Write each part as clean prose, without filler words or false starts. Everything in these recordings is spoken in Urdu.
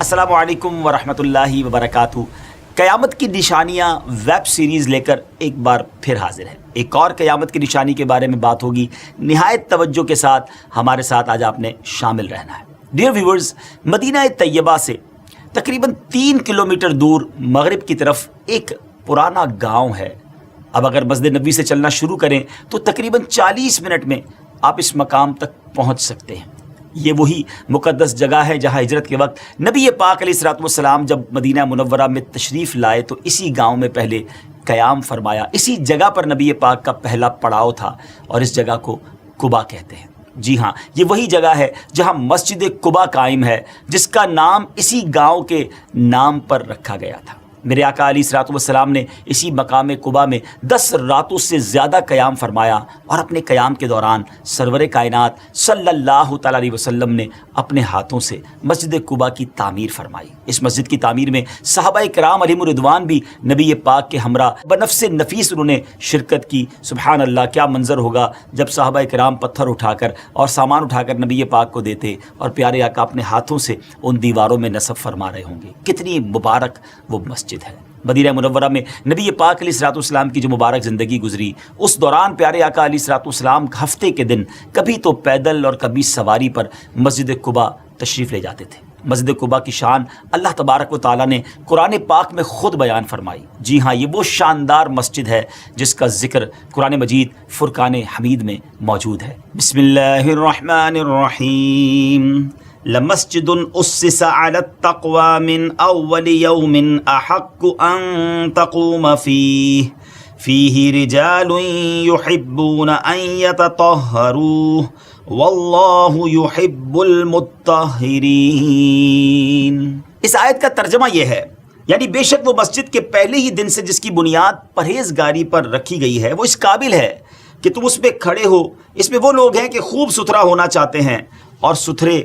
السلام علیکم ورحمۃ اللہ وبرکاتہ۔ قیامت کی نشانیاں ویب سیریز لے کر ایک بار پھر حاضر ہے۔ ایک اور قیامت کی نشانی کے بارے میں بات ہوگی۔ نہایت توجہ کے ساتھ ہمارے ساتھ آج آپ نے شامل رہنا ہے۔ ڈیئر ویورز، مدینہ طیبہ سے تقریباً 3 کلومیٹر دور مغرب کی طرف ایک پرانا گاؤں ہے۔ اب اگر مسجد نبوی سے چلنا شروع کریں تو تقریباً 40 منٹ میں آپ اس مقام تک پہنچ سکتے ہیں۔ یہ وہی مقدس جگہ ہے جہاں ہجرت کے وقت نبی پاک علیہ الصلوۃ والسلام جب مدینہ منورہ میں تشریف لائے تو اسی گاؤں میں پہلے قیام فرمایا۔ اسی جگہ پر نبی پاک کا پہلا پڑاؤ تھا اور اس جگہ کو قباء کہتے ہیں۔ جی ہاں، یہ وہی جگہ ہے جہاں مسجد قباء قائم ہے، جس کا نام اسی گاؤں کے نام پر رکھا گیا تھا۔ میرے آقا علیہ الصلوۃ والسلام نے اسی مقام قباء میں 10 راتوں سے زیادہ قیام فرمایا، اور اپنے قیام کے دوران سرور کائنات صلی اللہ تعالیٰ علیہ وسلم نے اپنے ہاتھوں سے مسجد قباء کی تعمیر فرمائی۔ اس مسجد کی تعمیر میں صحابہ کرام علیہم الرضوان بھی نبی پاک کے ہمراہ بنفس نفیس انہوں نے شرکت کی۔ سبحان اللہ، کیا منظر ہوگا جب صحابہ کرام پتھر اٹھا کر اور سامان اٹھا کر نبی پاک کو دیتے اور پیارے آقا اپنے ہاتھوں سے ان دیواروں میں نصب فرما رہے ہوں گے۔ کتنی مبارک وہ مسجد ہے۔ مدینہ منورہ میں نبی پاک علیہ الصلوۃ والسلام کی جو مبارک زندگی گزری، اس دوران پیارے آقا علیہ الصلوۃ والسلام ہفتے کے دن کبھی تو پیدل اور کبھی سواری پر مسجد قباء تشریف لے جاتے تھے۔ مسجد قباء کی شان اللہ تبارک و تعالیٰ نے قرآن پاک میں خود بیان فرمائی۔ جی ہاں، یہ وہ شاندار مسجد ہے جس کا ذکر قرآن مجید فرقان حمید میں موجود ہے۔ بسم اللہ الرحمن الرحیم۔ لمسجد اسس على التقوى من اول يوم احق ان تقوم فيه رجال يحبون ان يتطهروا والله يحب المطهرين۔ اس آیت کا ترجمہ یہ ہے، یعنی بے شک وہ مسجد کے پہلے ہی دن سے جس کی بنیاد پرہیزگاری پر رکھی گئی ہے، وہ اس قابل ہے کہ تم اس میں کھڑے ہو۔ اس میں وہ لوگ ہیں کہ خوب ستھرا ہونا چاہتے ہیں اور ستھرے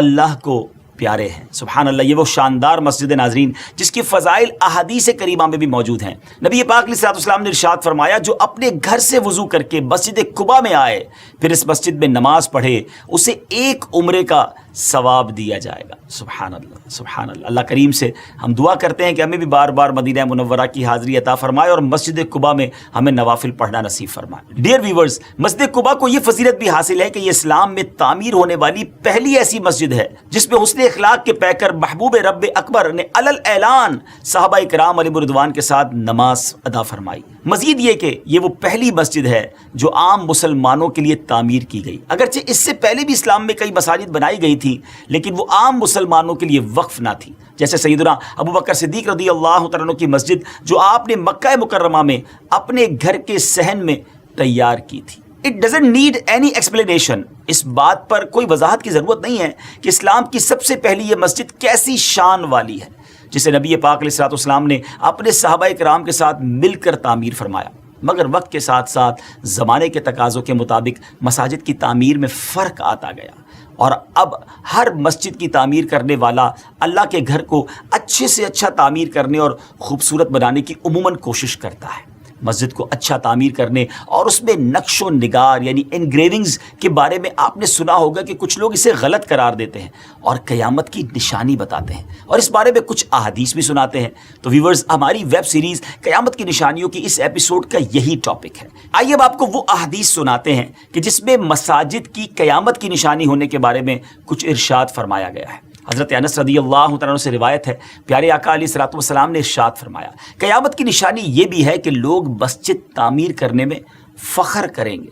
اللہ کو پیارے ہیں۔ سبحان اللہ، یہ وہ شاندار مسجد ناظرین جس کی فضائل احادیث کریمہ میں بھی موجود ہیں۔ نبی پاک علیہ الصلوۃ والسلام نے ارشاد فرمایا، جو اپنے گھر سے وضو کر کے مسجد قباء میں آئے پھر اس مسجد میں نماز پڑھے، اسے ایک عمرے کا ثواب دیا جائے گا۔ سبحان اللہ، سبحان اللہ۔ اللہ کریم سے ہم دعا کرتے ہیں کہ ہمیں بھی بار بار مدینہ منورہ کی حاضری عطا فرمائے اور مسجد قباء میں ہمیں نوافل پڑھنا نصیب فرمائے۔ ڈیئر ویورز، مسجد قباء کو یہ فضیلت بھی حاصل ہے کہ یہ اسلام میں تعمیر ہونے والی پہلی ایسی مسجد ہے جس میں حسن اخلاق کے پیکر محبوب رب اکبر نے علل اعلان صحابہ کرام علیہم الرضوان کے ساتھ نماز ادا فرمائی۔ مزید یہ کہ یہ وہ پہلی مسجد ہے جو عام مسلمانوں کے لیے تعمیر کی گئی۔ اگرچہ اس سے پہلے بھی اسلام میں کئی مساجد بنائی گئی تھی، لیکن وہ عام مسلمانوں کے لیے وقف نہ تھی، جیسے سیدنا ابو بکر صدیق رضی اللہ تعالیٰ عنہ کی مسجد جو آپ نے مکہ مکرمہ میں اپنے گھر کے صحن میں تیار کی تھی۔ It doesn't need any explanation۔ اس بات پر کوئی وضاحت کی ضرورت نہیں ہے کہ اسلام کی سب سے پہلی یہ مسجد کیسی شان والی ہے جسے نبی پاک علیہ الصلوۃ والسلام نے اپنے صحابہ کرام کے ساتھ مل کر تعمیر فرمایا۔ مگر وقت کے ساتھ ساتھ زمانے کے تقاضوں کے مطابق مساجد کی تعمیر میں فرق آتا گیا، اور اب ہر مسجد کی تعمیر کرنے والا اللہ کے گھر کو اچھے سے اچھا تعمیر کرنے اور خوبصورت بنانے کی عموماً کوشش کرتا ہے۔ مسجد کو اچھا تعمیر کرنے اور اس میں نقش و نگار یعنی انگریونگز کے بارے میں آپ نے سنا ہوگا کہ کچھ لوگ اسے غلط قرار دیتے ہیں اور قیامت کی نشانی بتاتے ہیں، اور اس بارے میں کچھ احادیث بھی سناتے ہیں۔ تو ویورز، ہماری ویب سیریز قیامت کی نشانیوں کی اس ایپیسوڈ کا یہی ٹاپک ہے۔ آئیے اب آپ کو وہ احادیث سناتے ہیں کہ جس میں مساجد کی قیامت کی نشانی ہونے کے بارے میں کچھ ارشاد فرمایا گیا ہے۔ حضرت انس رضی اللہ تعالیٰ عنہ سے روایت ہے، پیارے آقا علیہ الصلوۃ والسلام نے ارشاد فرمایا، قیامت کی نشانی یہ بھی ہے کہ لوگ مسجد تعمیر کرنے میں فخر کریں گے۔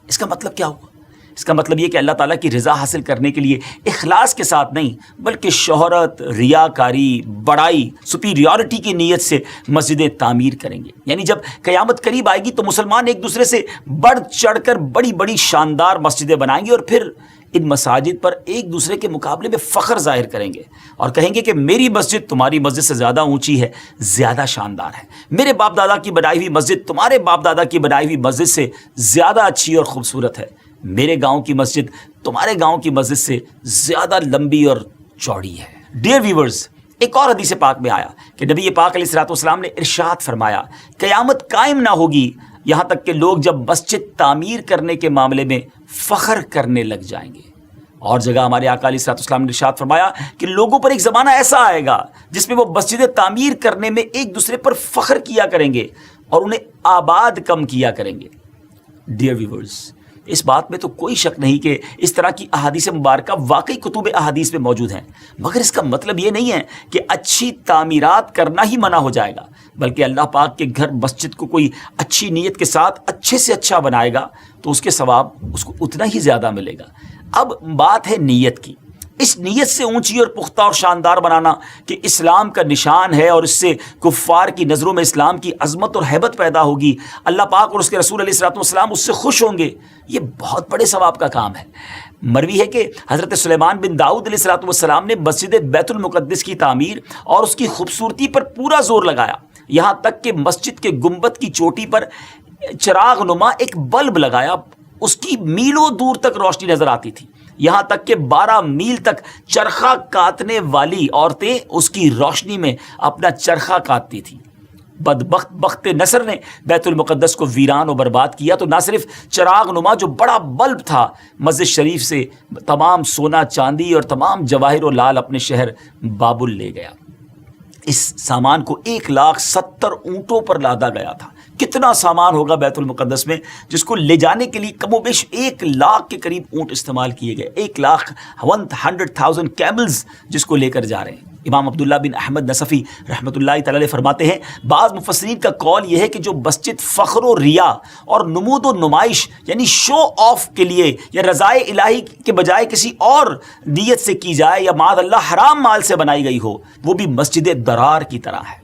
اس کا مطلب کیا ہوا؟ اس کا مطلب یہ کہ اللہ تعالیٰ کی رضا حاصل کرنے کے لیے اخلاص کے ساتھ نہیں بلکہ شہرت، ریاکاری، بڑائی، سپیریورٹی کی نیت سے مسجدیں تعمیر کریں گے۔ یعنی جب قیامت قریب آئے گی تو مسلمان ایک دوسرے سے بڑھ چڑھ کر بڑی بڑی شاندار مسجدیں بنائیں گے اور پھر ان مساجد پر ایک دوسرے کے مقابلے میں فخر ظاہر کریں گے اور کہیں گے کہ میری مسجد تمہاری مسجد سے زیادہ اونچی ہے، زیادہ شاندار ہے، میرے باپ دادا کی بنائی ہوئی مسجد تمہارے باپ دادا کی بنائی ہوئی مسجد سے زیادہ اچھی اور خوبصورت ہے، میرے گاؤں کی مسجد تمہارے گاؤں کی مسجد سے زیادہ لمبی اور چوڑی ہے۔ ڈیئر ویورز، ایک اور حدیث پاک میں آیا کہ نبی پاک علیہ الصلوۃ والسلام نے ارشاد فرمایا، قیامت قائم نہ ہوگی یہاں تک کہ لوگ جب مسجد تعمیر کرنے کے معاملے میں فخر کرنے لگ جائیں گے۔ اور جگہ ہمارے آقا علیہ الصلوۃ والسلام نے ارشاد فرمایا کہ لوگوں پر ایک زمانہ ایسا آئے گا جس میں وہ مسجدیں تعمیر کرنے میں ایک دوسرے پر فخر کیا کریں گے اور انہیں آباد کم کیا کریں گے۔ ڈیئر ویورز، اس بات میں تو کوئی شک نہیں کہ اس طرح کی احادیث مبارکہ واقعی کتب احادیث میں موجود ہیں، مگر اس کا مطلب یہ نہیں ہے کہ اچھی تعمیرات کرنا ہی منع ہو جائے گا، بلکہ اللہ پاک کے گھر مسجد کو کوئی اچھی نیت کے ساتھ اچھے سے اچھا بنائے گا تو اس کے ثواب اس کو اتنا ہی زیادہ ملے گا۔ اب بات ہے نیت کی، اس نیت سے اونچی اور پختہ اور شاندار بنانا کہ اسلام کا نشان ہے اور اس سے کفار کی نظروں میں اسلام کی عظمت اور ہیبت پیدا ہوگی، اللہ پاک اور اس کے رسول علیہ الصلوۃ والسلام اس سے خوش ہوں گے، یہ بہت بڑے ثواب کا کام ہے۔ مروی ہے کہ حضرت سلیمان بن داؤد علیہ الصلوۃ والسلام نے مسجد بیت المقدس کی تعمیر اور اس کی خوبصورتی پر پورا زور لگایا، یہاں تک کہ مسجد کے گنبد کی چوٹی پر چراغ نما ایک بلب لگایا، اس کی میلوں دور تک روشنی نظر آتی تھی، یہاں تک کہ 12 میل تک چرخہ کاٹنے والی عورتیں اس کی روشنی میں اپنا چرخہ کاٹتی تھیں۔ بدبخت بخت نصر نے بیت المقدس کو ویران و برباد کیا تو نہ صرف چراغ نما جو بڑا بلب تھا مسجد شریف سے تمام سونا چاندی اور تمام جواہر و لال اپنے شہر بابل لے گیا۔ اس سامان کو 1,70,000 اونٹوں پر لادا گیا تھا۔ کتنا سامان ہوگا بیت المقدس میں جس کو لے جانے کے لیے کم و بیش 1,00,000 کے قریب اونٹ استعمال کیے گئے، 1,100,000 کیملز جس کو لے کر جا رہے ہیں۔ امام عبداللہ بن احمد نصفی رحمۃ اللہ تعالی فرماتے ہیں بعض مفسرین کا قول یہ ہے کہ جو مسجد فخر و ریا اور نمود و نمائش یعنی شو آف کے لیے یا رضائے الہی کے بجائے کسی اور نیت سے کی جائے یا معاذ اللہ حرام مال سے بنائی گئی ہو، وہ بھی مسجد درار کی طرح ہے،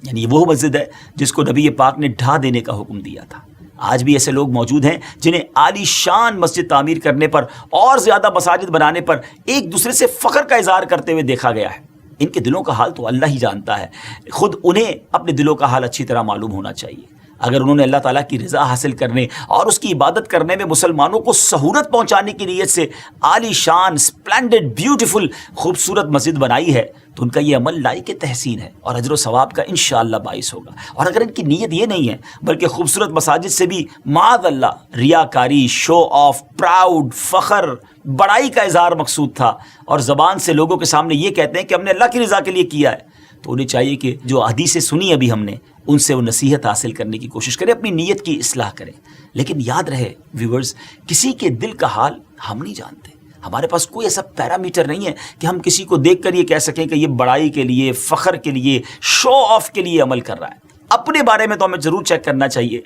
یعنی وہ مسجد ہے جس کو نبی پاک نے ڈھا دینے کا حکم دیا تھا۔ آج بھی ایسے لوگ موجود ہیں جنہیں عالی شان مسجد تعمیر کرنے پر اور زیادہ مساجد بنانے پر ایک دوسرے سے فخر کا اظہار کرتے ہوئے دیکھا گیا ہے۔ ان کے دلوں کا حال تو اللہ ہی جانتا ہے، خود انہیں اپنے دلوں کا حال اچھی طرح معلوم ہونا چاہیے۔ اگر انہوں نے اللہ تعالیٰ کی رضا حاصل کرنے اور اس کی عبادت کرنے میں مسلمانوں کو سہولت پہنچانے کی نیت سے عالی شان سپلینڈڈ بیوٹیفل خوبصورت مسجد بنائی ہے تو ان کا یہ عمل لائق تحسین ہے اور اجر و ثواب کا انشاءاللہ باعث ہوگا۔ اور اگر ان کی نیت یہ نہیں ہے بلکہ خوبصورت مساجد سے بھی معاذ اللہ ریاکاری، شو آف، پراؤڈ، فخر، بڑائی کا اظہار مقصود تھا اور زبان سے لوگوں کے سامنے یہ کہتے ہیں کہ ہم نے اللہ کی رضا کے لیے کیا ہے، تو انہیں چاہیے کہ جو حدیثیں سنی ابھی ہم نے ان سے وہ نصیحت حاصل کرنے کی کوشش کریں، اپنی نیت کی اصلاح کریں۔ لیکن یاد رہے ویورز، کسی کے دل کا حال ہم نہیں جانتے، ہمارے پاس کوئی ایسا پیرامیٹر نہیں ہے کہ ہم کسی کو دیکھ کر یہ کہہ سکیں کہ یہ بڑائی کے لیے، فخر کے لیے، شو آف کے لیے عمل کر رہا ہے۔ اپنے بارے میں تو ہمیں ضرور چیک کرنا چاہیے،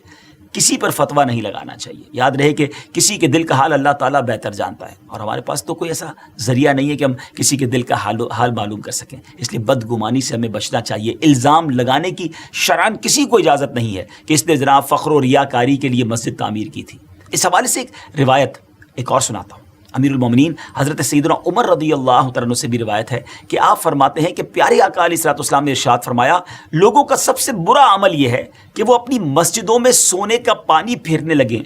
کسی پر فتویٰ نہیں لگانا چاہیے۔ یاد رہے کہ کسی کے دل کا حال اللہ تعالیٰ بہتر جانتا ہے اور ہمارے پاس تو کوئی ایسا ذریعہ نہیں ہے کہ ہم کسی کے دل کا حال معلوم کر سکیں، اس لیے بدگمانی سے ہمیں بچنا چاہیے۔ الزام لگانے کی شرعاً کسی کو اجازت نہیں ہے کہ اس نے جناب فخر و ریاکاری کے لیے مسجد تعمیر کی تھی۔ اس حوالے سے ایک روایت ایک اور سناتا ہوں۔ امیر المومنین حضرت سیدنا عمر رضی اللہ تعالیٰ عنہ سے بھی روایت ہے کہ آپ فرماتے ہیں کہ پیارے آقا علیہ الصلوۃ والسلام نے ارشاد فرمایا لوگوں کا سب سے برا عمل یہ ہے کہ وہ اپنی مسجدوں میں سونے کا پانی پھیرنے لگیں،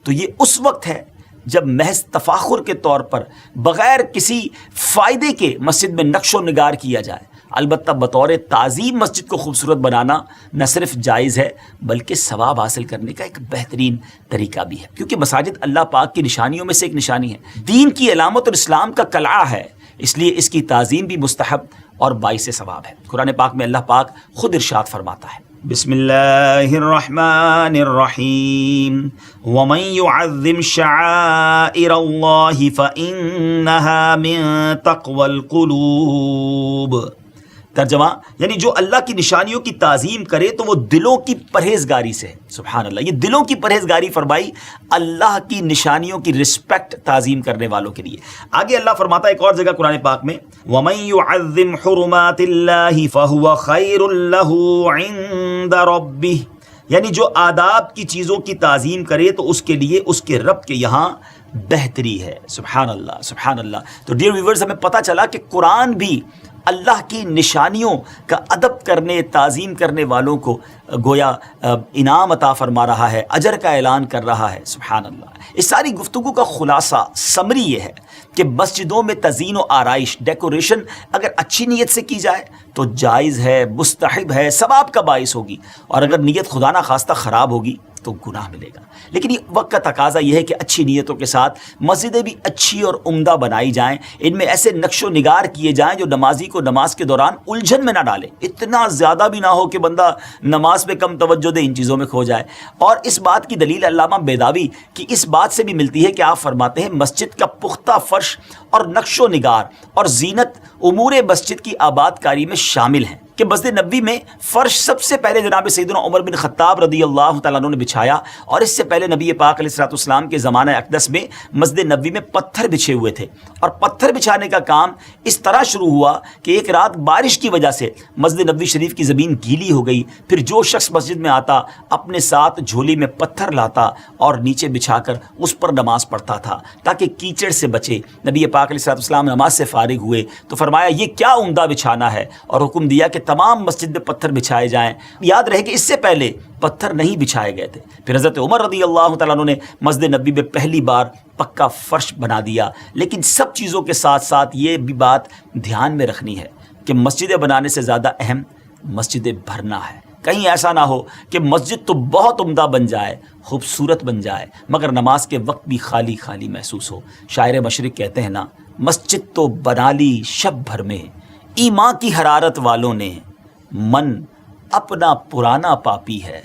تو یہ اس وقت ہے جب محض تفاخر کے طور پر بغیر کسی فائدے کے مسجد میں نقش و نگار کیا جائے۔ البتہ بطور تعظیم مسجد کو خوبصورت بنانا نہ صرف جائز ہے بلکہ ثواب حاصل کرنے کا ایک بہترین طریقہ بھی ہے، کیونکہ مساجد اللہ پاک کی نشانیوں میں سے ایک نشانی ہے، دین کی علامت اور اسلام کا قلعہ ہے، اس لیے اس کی تعظیم بھی مستحب اور باعث ثواب ہے۔ قرآن پاک میں اللہ پاک خود ارشاد فرماتا ہے، بسم اللہ الرحمن الرحیم ومن يعظم شعائر اللہ فإنها من تقوى القلوب۔ ترجمہ یعنی جو اللہ کی نشانیوں کی تعظیم کرے تو وہ دلوں کی پرہیزگاری سے ہے۔ سبحان اللہ، یہ دلوں کی پرہیزگاری فرمائی اللہ کی نشانیوں کی رسپیکٹ تعظیم کرنے والوں کے لیے۔ آگے اللہ فرماتا ہے ایک اور جگہ قرآن پاک میں وَمَن يُعَظِّمْ حُرُمَاتِ اللَّهِ فَهُوَ خَيْرٌ لَهُ عِندَ رَبِّهِ، یعنی جو آداب کی چیزوں کی تعظیم کرے تو اس کے لیے اس کے رب کے یہاں بہتری ہے۔ سبحان اللہ، سبحان اللہ۔ تو ڈیئر ویورز، ہمیں پتہ چلا کہ قرآن بھی اللہ کی نشانیوں کا ادب کرنے، تعظیم کرنے والوں کو گویا انعام عطا فرما رہا ہے، اجر کا اعلان کر رہا ہے۔ سبحان اللہ۔ اس ساری گفتگو کا خلاصہ سمری یہ ہے کہ مسجدوں میں تزئین و آرائش، ڈیکوریشن اگر اچھی نیت سے کی جائے تو جائز ہے، مستحب ہے، ثواب کا باعث ہوگی، اور اگر نیت خدا نخواستہ خراب ہوگی تو گناہ ملے گا. لیکن یہ وقت کا تقاضا یہ ہے کہ اچھی نیتوں کے ساتھ مسجدیں بھی اچھی اور عمدہ بنائی جائیں، ان میں ایسے نقش و نگار کیے جائیں جو نمازی کو نماز کے دوران الجھن میں نہ ڈالے، اتنا زیادہ بھی نہ ہو کہ بندہ نماز پہ کم توجہ دے، ان چیزوں میں کھو جائے. اور اس بات کی دلیل علامہ بیضاوی کی اس بات سے بھی ملتی ہے کہ آپ فرماتے ہیں مسجد کا پختہ فرش اور نقش و نگار اور زینت امور مسجد کی آباد کاری میں شامل ہیں کہ مسجد نبوی میں فرش سب سے پہلے جناب سیدنا عمر بن خطاب رضی اللہ تعالیٰ عنہ نے بچھایا، اور اس سے پہلے نبی پاک علیہ الصلوۃ والسلام کے زمانہ اقدس میں مسجد نبوی میں پتھر بچھے ہوئے تھے. اور پتھر بچھانے کا کام اس طرح شروع ہوا کہ ایک رات بارش کی وجہ سے مسجد نبوی شریف کی زمین گیلی ہو گئی. پھر جو شخص مسجد میں آتا اپنے ساتھ جھولی میں پتھر لاتا اور نیچے بچھا کر اس پر نماز پڑھتا تھا تاکہ کیچڑ سے بچے. نبی پاک علیہ الصلوۃ والسلام نماز سے فارغ ہوئے تو فرمایا یہ کیا عمدہ بچھانا ہے، اور حکم دیا کہ تمام مسجد میں پتھر بچھائے جائیں. یاد رہے کہ اس سے پہلے پتھر نہیں بچھائے گئے تھے. پھر حضرت عمر رضی اللہ تعالیٰ عنہ نے مسجد نبوی میں پہلی بار پکا فرش بنا دیا. لیکن سب چیزوں کے ساتھ ساتھ یہ بھی بات دھیان میں رکھنی ہے کہ مسجدیں بنانے سے زیادہ اہم مسجدیں بھرنا ہے. کہیں ایسا نہ ہو کہ مسجد تو بہت عمدہ بن جائے، خوبصورت بن جائے، مگر نماز کے وقت بھی خالی خالی محسوس ہو. شاعر مشرق کہتے ہیں نا، مسجد تو بنا لی شب بھر میں ایمان کی حرارت والوں نے، من اپنا پرانا پاپی ہے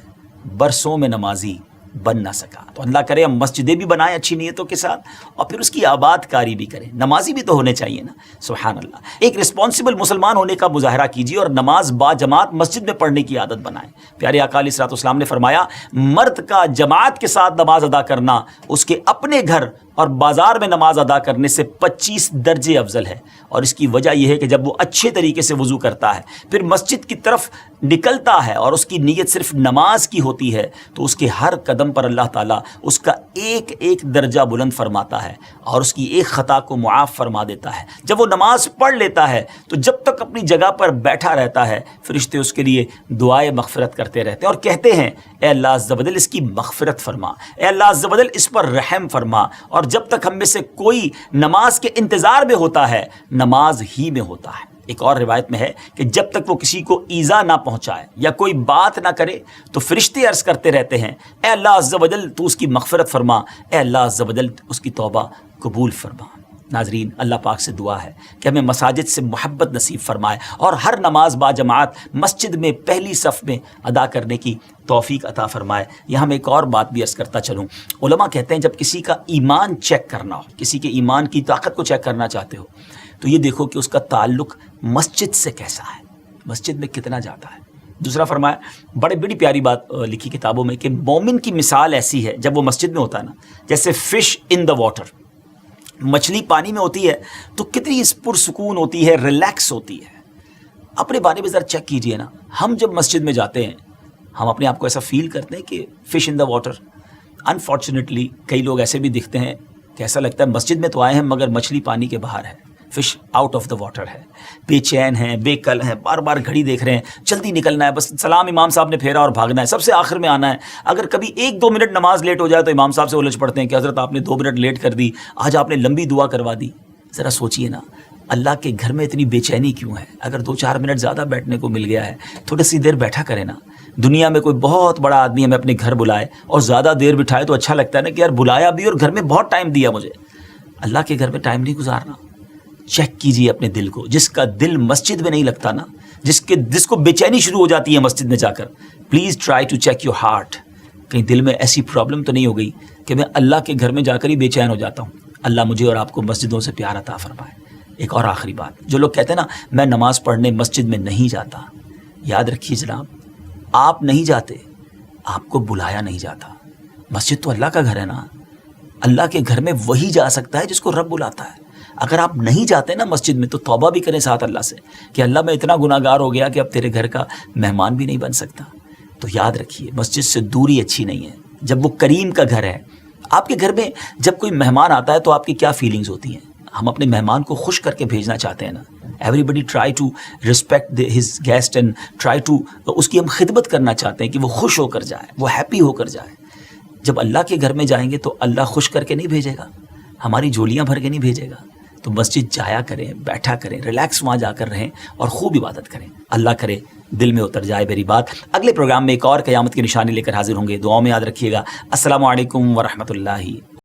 برسوں میں نمازی بن نہ سکا. تو اللہ کرے ہم مسجدیں بھی بنائیں اچھی نیتوں کے ساتھ اور پھر اس کی آباد کاری بھی کریں. نمازی بھی تو ہونے چاہیے نا. سبحان اللہ. ایک رسپانسبل مسلمان ہونے کا مظاہرہ کیجیے اور نماز با جماعت مسجد میں پڑھنے کی عادت بنائیں. پیارے آقا علیہ الصلوۃ والسلام نے فرمایا مرد کا جماعت کے ساتھ نماز ادا کرنا اس کے اپنے گھر اور بازار میں نماز ادا کرنے سے 25 درجے افضل ہے. اور اس کی وجہ یہ ہے کہ جب وہ اچھے طریقے سے وضو کرتا ہے پھر مسجد کی طرف نکلتا ہے اور اس کی نیت صرف نماز کی ہوتی ہے تو اس کے ہر قدم پر اللہ تعالیٰ اس کا ایک ایک درجہ بلند فرماتا ہے اور اس کی ایک خطا کو معاف فرما دیتا ہے. جب وہ نماز پڑھ لیتا ہے تو جب تک اپنی جگہ پر بیٹھا رہتا ہے فرشتے اس کے لیے دعائے مغفرت کرتے رہتے ہیں اور کہتے ہیں اے اللہ عز و جل اس کی مغفرت فرما، اے اللہ عز و جل اس پر رحم فرما. اور جب تک ہم میں سے کوئی نماز کے انتظار میں ہوتا ہے نماز ہی میں ہوتا ہے. ایک اور روایت میں ہے کہ جب تک وہ کسی کو ایذا نہ پہنچائے یا کوئی بات نہ کرے تو فرشتے عرض کرتے رہتے ہیں اے اللہ عز و جل تو اس کی مغفرت فرما، اے اللہ عز و جل اس کی توبہ قبول فرما. ناظرین، اللہ پاک سے دعا ہے کہ ہمیں مساجد سے محبت نصیب فرمائے اور ہر نماز با جماعت مسجد میں پہلی صف میں ادا کرنے کی توفیق عطا فرمائے. یہاں میں ایک اور بات بھی عرض کرتا چلوں. علماء کہتے ہیں جب کسی کا ایمان چیک کرنا ہو، کسی کے ایمان کی طاقت کو چیک کرنا چاہتے ہو تو یہ دیکھو کہ اس کا تعلق مسجد سے کیسا ہے، مسجد میں کتنا جاتا ہے. دوسرا فرمایا بڑی پیاری بات لکھی کتابوں میں کہ مومن کی مثال ایسی ہے جب وہ مسجد میں ہوتا ہے نا جیسے فش ان دا واٹر. مچھلی پانی میں ہوتی ہے تو کتنی پرسکون ہوتی ہے، ریلیکس ہوتی ہے. اپنے بارے میں ذرا چیک کیجئے نا، ہم جب مسجد میں جاتے ہیں ہم اپنے آپ کو ایسا فیل کرتے ہیں کہ fish in the water. Unfortunately کئی لوگ ایسے بھی دکھتے ہیں کہ ایسا لگتا ہے مسجد میں تو آئے ہیں مگر مچھلی پانی کے باہر ہے، fish out of the water ہے، بے چین ہیں، بے کل ہیں، بار بار گھڑی دیکھ رہے ہیں، جلدی نکلنا ہے، بس سلام امام صاحب نے پھیرا اور بھاگنا ہے، سب سے آخر میں آنا ہے. اگر کبھی 1-2 منٹ نماز لیٹ ہو جائے تو امام صاحب سے الجھ پڑتے ہیں کہ حضرت آپ نے 2 منٹ لیٹ کر دی، آج آپ نے لمبی دعا کروا دی. ذرا سوچئے نا اللہ کے گھر میں اتنی بے چینی کیوں ہے؟ اگر 2-4 منٹ زیادہ بیٹھنے کو مل گیا ہے تھوڑی سی دیر بیٹھا کرے نا. دنیا میں کوئی بہت بڑا آدمی ہمیں اپنے گھر بلائے اور زیادہ دیر بٹھائے تو اچھا لگتا ہے نا کہ یار بلایا بھی اور گھر میں بہت ٹائم دیا مجھے. اللہ کے گھر میں ٹائم نہیں گزارنا. چیک کیجئے اپنے دل کو. جس کا دل مسجد میں نہیں لگتا نا، جس کو بے چینی شروع ہو جاتی ہے مسجد میں جا کر، please try to check your heart. کہیں دل میں ایسی پرابلم تو نہیں ہو گئی کہ میں اللہ کے گھر میں جا کر ہی بے چین ہو جاتا ہوں. اللہ مجھے اور آپ کو مسجدوں سے پیار عطا فرمائے. ایک اور آخری بات، جو لوگ کہتے ہیں نا میں نماز پڑھنے مسجد میں نہیں جاتا، یاد رکھیے جناب آپ نہیں جاتے، آپ کو بلایا نہیں جاتا. مسجد تو اللہ کا گھر ہے نا. اللہ کے گھر میں وہی جا سکتا ہے جس کو رب بلاتا ہے. اگر آپ نہیں جاتے نا مسجد میں تو توبہ بھی کریں ساتھ اللہ سے کہ اللہ میں اتنا گناہ گار ہو گیا کہ اب تیرے گھر کا مہمان بھی نہیں بن سکتا. تو یاد رکھیے مسجد سے دوری اچھی نہیں ہے. جب وہ کریم کا گھر ہے، آپ کے گھر میں جب کوئی مہمان آتا ہے تو آپ کی کیا فیلنگز ہوتی ہیں؟ ہم اپنے مہمان کو خوش کر کے بھیجنا چاہتے ہیں نا. Everybody try to respect his guest and try to, اس کی ہم خدمت کرنا چاہتے ہیں کہ وہ خوش ہو کر جائے، وہ ہیپی ہو کر جائے. جب اللہ کے گھر میں جائیں گے تو اللہ خوش کر کے نہیں بھیجے گا، ہماری جھولیاں بھر کے نہیں بھیجے گا. تو مسجد جایا کریں، بیٹھا کریں، ریلیکس وہاں جا کر رہیں اور خوب عبادت کریں. اللہ کرے دل میں اتر جائے میری بات. اگلے پروگرام میں ایک اور قیامت کی نشانی لے کر حاضر ہوں گے. دعاؤں میں یاد رکھیے گا. السلام علیکم ورحمۃ اللہ